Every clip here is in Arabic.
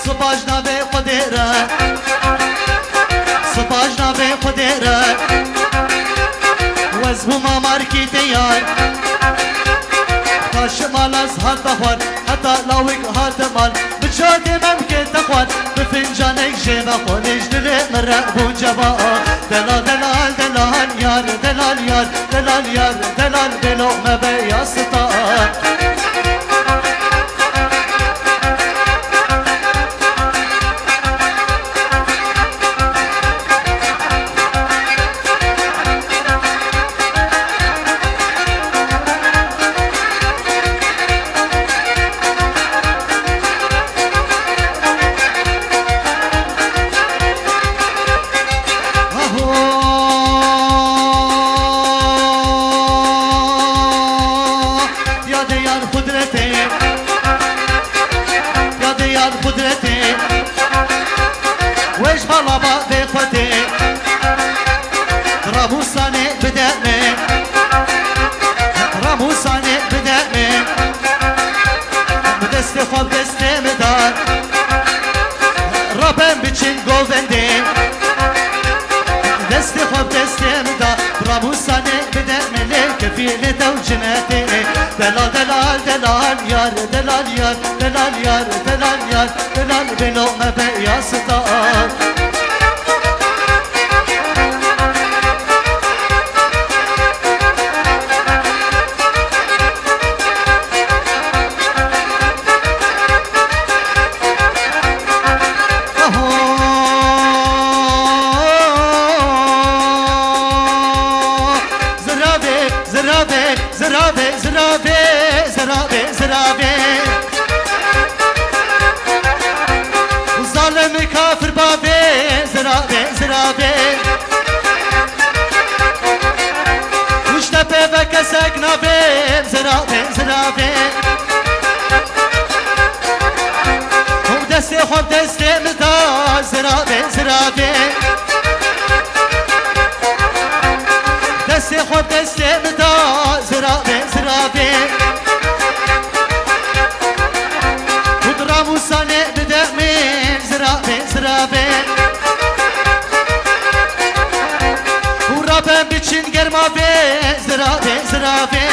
صباجنا بقدره صباجنا بقدره وزهما ماركي ديار شمال أزهر تخوان حتى لوك هات مال بجادي ممكن تخوان بفنجانك جيبا خونيش دلي مرقبو جبا دلال دلال دلال يار دلال يار دلال يار دلال بلو مبيا سطار خب دستم دار رابم بچین گوونده دست خب دستم دار براموسانه بده ملک فیل دو جنته دلال دلال دلال یار دلال یار دلال یار دلال یار دلال بلو مبیا ستار كافر بابي زرابي زرابي وش تبي بكسك نبي زرابي زرابي ودستي خب دستي مدا زرابي زرابي دستي خب دستي مدا زرابي زرابي ودرامو ساني بدأمي زرابي زرابي ورابي بچين گرمابي زرابي زرابي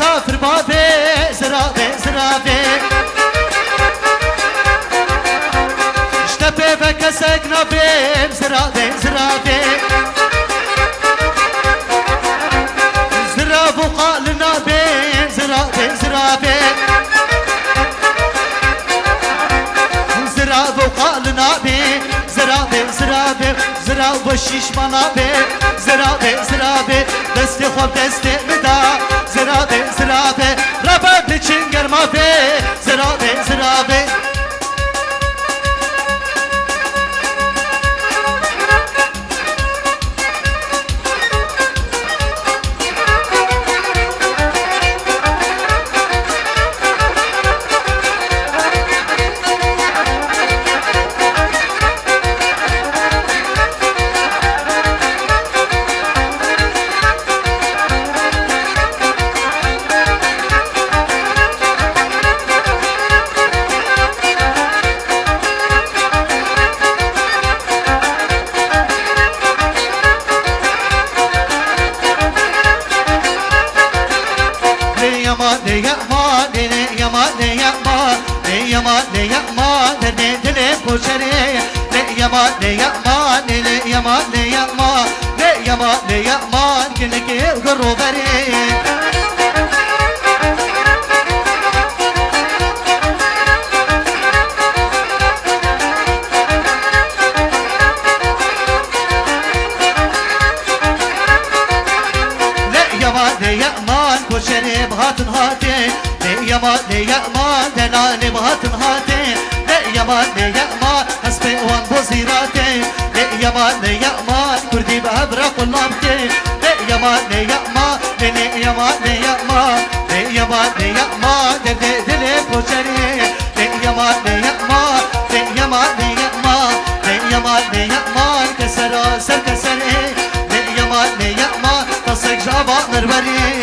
كافر بابي زرابي زرابي اشتبه بكسك نبي زرابي زرابي زراب وقال نبي زرابي زرابي زراب وقال نبي زرابي زرابي زراب وشيش منابي زرابي زرابي دستي خب دستي مدا زرابي زرابي رابا بچين گرمابي زرابي زرابي يما ليمان كنك وقرو بري ليمان كوشري بهاتن هاتي ليمان دلالي بهاتن هاتي ليمان حسبي وان بوزيراتي ليمان كردي بهبرا قلابتي ليمان دلي كوشري ليمان كسرا سر كسري ليمان تصيق جابا مربري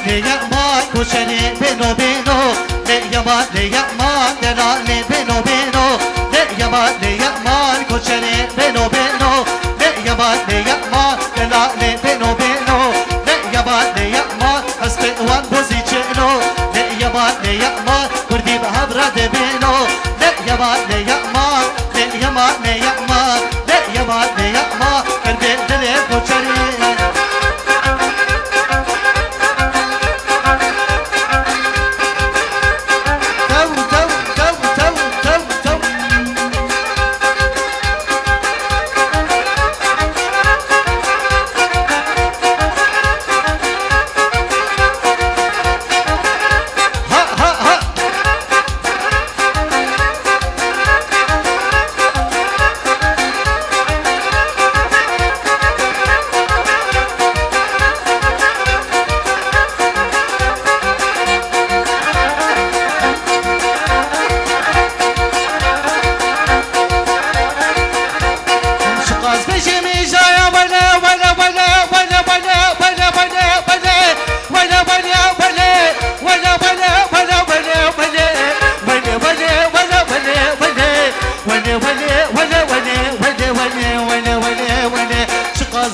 ليمان كوشني بينو بينو ليمان دلالي بينو بينو ليمان كوشني بينو بينو ليمان دلالي بينو بينو ليمان حسبي وان بوزي جنو ليمان كردي بهبرا دبينو ليمان كردي دلي كوشني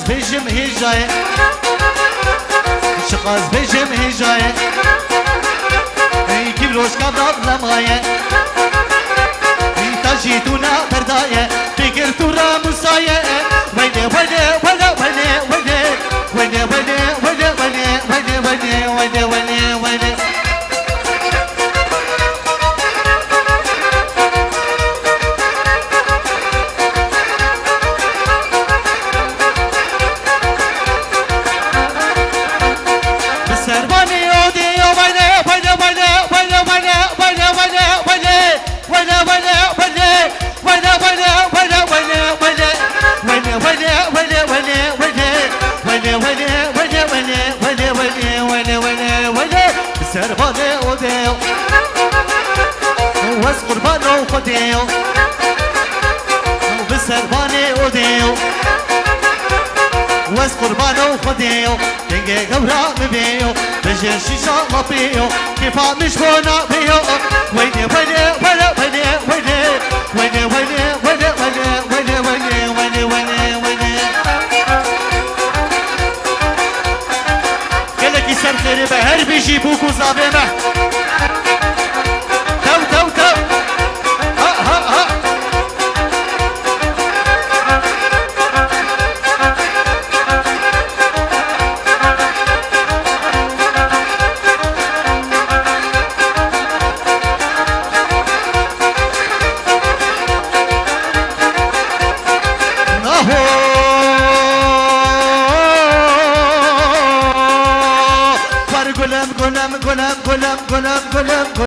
بيجم هجاي شقاز بيجم هجاي يجيب روش كباب لمغاية تجيتونا برداية فكر تورا مساية ويني ويني ويني ويني ويني ويني ويني ويني ويني ويني ويني ويني سربانه وديو وس قربانه وخديو بسربانه وديو وس قربانه وخديو دنگه غورا مبيو بجي شيشا مبيو كيفا مش بونا بيو ويني ويني ويني ويني ويني ويني ويني ويني ويني ويني ويني ويني قالك سر خيري بهر بيجي بوكو زابيمه تو ها ها ها قلم